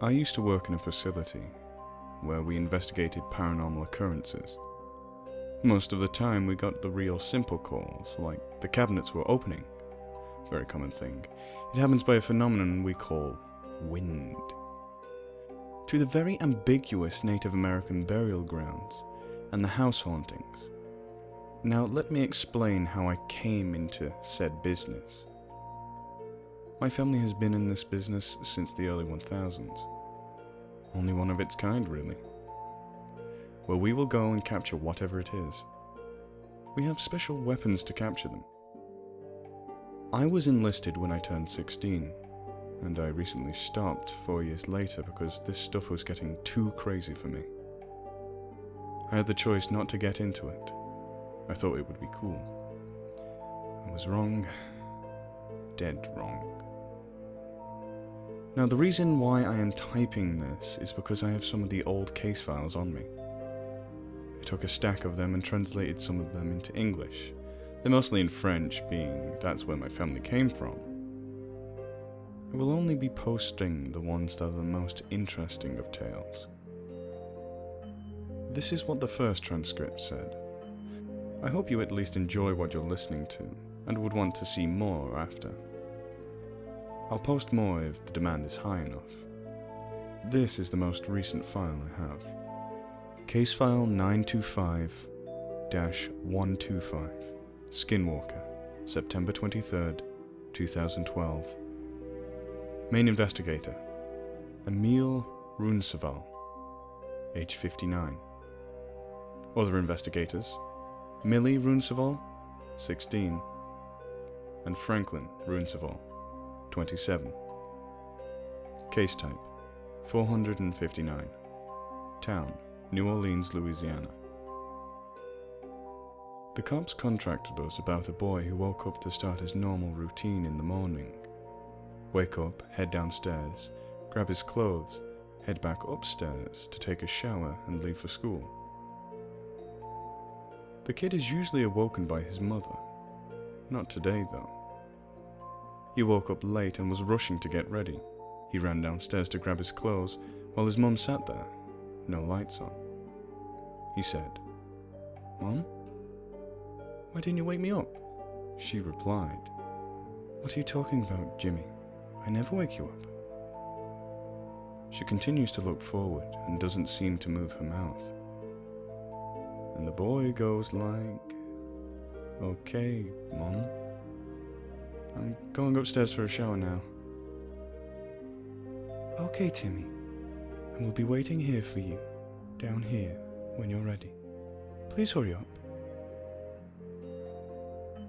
I used to work in a facility where we investigated paranormal occurrences. Most of the time we got the real simple calls, like the cabinets were opening. Very common thing. It happens by a phenomenon we call wind. To the very ambiguous Native American burial grounds and the house hauntings. Now let me explain how I came into said business. My family has been in this business since the early 1000s. Only one of its kind, really. Where we will go and capture whatever it is. We have special weapons to capture them. I was enlisted when I turned 16, and I recently stopped 4 years later because this stuff was getting too crazy for me. I had the choice not to get into it. I thought it would be cool. I was wrong. Dead wrong. Now the reason why I am typing this is because I have some of the old case files on me. I took a stack of them and translated some of them into English. They're mostly in French, being that's where my family came from. I will only be posting the ones that are the most interesting of tales. This is what the first transcript said. I hope you at least enjoy what you're listening to, and would want to see more after. I'll post more if the demand is high enough. This is the most recent file I have. Case file 925-125, Skinwalker, September 23rd, 2012. Main investigator, Emil Runseval, age 59. Other investigators, Millie Runseval, 16, and Franklin Runseval, 27. Case type, 459. Town, New Orleans, Louisiana. The cops contacted us about a boy who woke up to start his normal routine in the morning. Wake up, head downstairs, grab his clothes, head back upstairs to take a shower and leave for school. The kid is usually awoken by his mother. Not today, though. He woke up late and was rushing to get ready. He ran downstairs to grab his clothes while his mum sat there, no lights on. He said, "Mom? Why didn't you wake me up?" She replied, "What are you talking about, Jimmy? I never wake you up." She continues to look forward and doesn't seem to move her mouth. And the boy goes like, "Okay, Mom. I'm going upstairs for a shower now." "Okay, Timmy. And we'll be waiting here for you, down here, when you're ready. Please hurry up."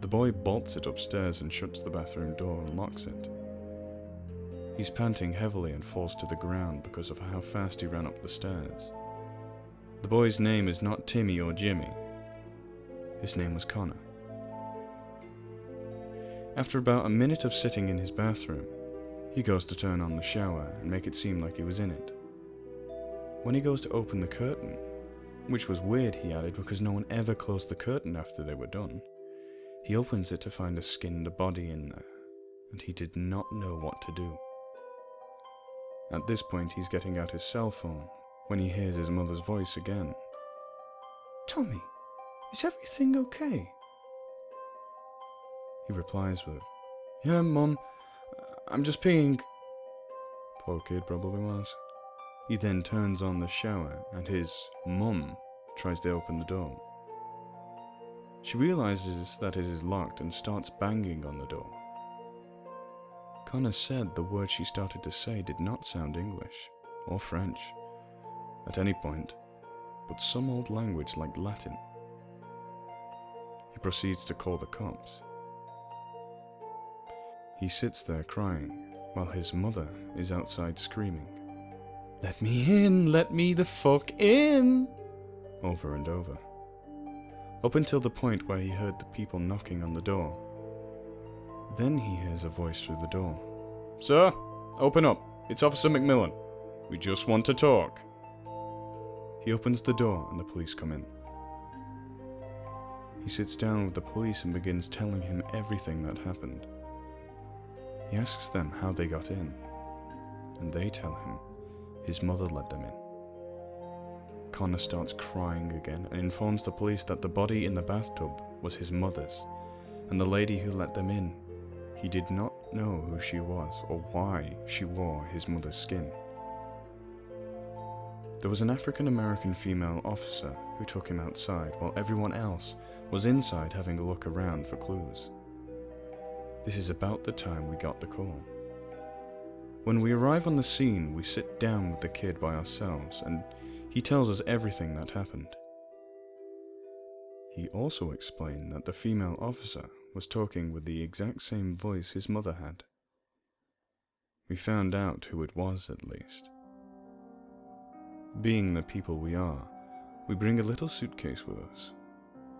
The boy bolts it upstairs and shuts the bathroom door and locks it. He's panting heavily and falls to the ground because of how fast he ran up the stairs. The boy's name is not Timmy or Jimmy. His name was Connor. After about a minute of sitting in his bathroom, he goes to turn on the shower and make it seem like he was in it. When he goes to open the curtain, which was weird, he added, because no one ever closed the curtain after they were done, he opens it to find a skinned body in there, and he did not know what to do. At this point, he's getting out his cell phone when he hears his mother's voice again. "Tommy, is everything okay?" He replies with, "Yeah, Mum, I'm just peeing." Poor kid probably was. He then turns on the shower and his mum tries to open the door. She realizes that it is locked and starts banging on the door. Connor said the words she started to say did not sound English or French at any point, but some old language like Latin. He proceeds to call the cops. He sits there crying while his mother is outside screaming, "Let me in, let me the fuck in," over and over, up until the point where he heard the people knocking on the door. Then he hears a voice through the door. "Sir, open up. It's Officer McMillan. We just want to talk." He opens the door and the police come in. He sits down with the police and begins telling him everything that happened. He asks them how they got in, and they tell him His mother let them in. Connor starts crying again and informs the police that the body in the bathtub was his mother's, and the lady who let them in, he did not know who she was or why she wore his mother's skin. There was an African American female officer who took him outside while everyone else was inside having a look around for clues. This is about the time we got the call. When we arrive on the scene, we sit down with the kid by ourselves and he tells us everything that happened. He also explained that the female officer was talking with the exact same voice his mother had. We found out who it was, at least. Being the people we are, we bring a little suitcase with us.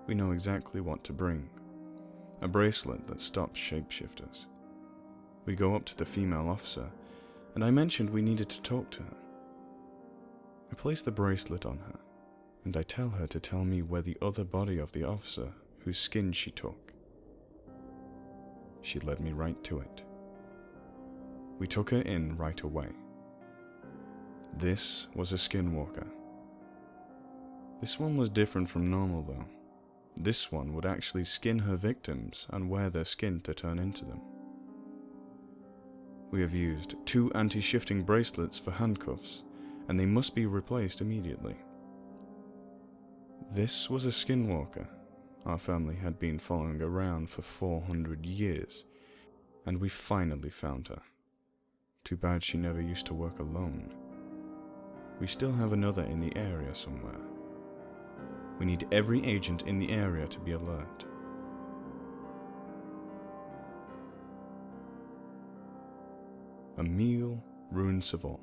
We know exactly what to bring. A bracelet that stops shapeshifters. We go up to the female officer, and I mentioned we needed to talk to her. I place the bracelet on her, and I tell her to tell me where the other body of the officer whose skin she took. She led me right to it. We took her in right away. This was a Skinwalker. This one was different from normal though. This one would actually skin her victims and wear their skin to turn into them. We have used 2 anti-shifting bracelets for handcuffs, and they must be replaced immediately. This was a Skinwalker our family had been following around for 400 years, and we finally found her. Too bad she never used to work alone. We still have another in the area somewhere. We need every agent in the area to be alert. A meal ruins of all.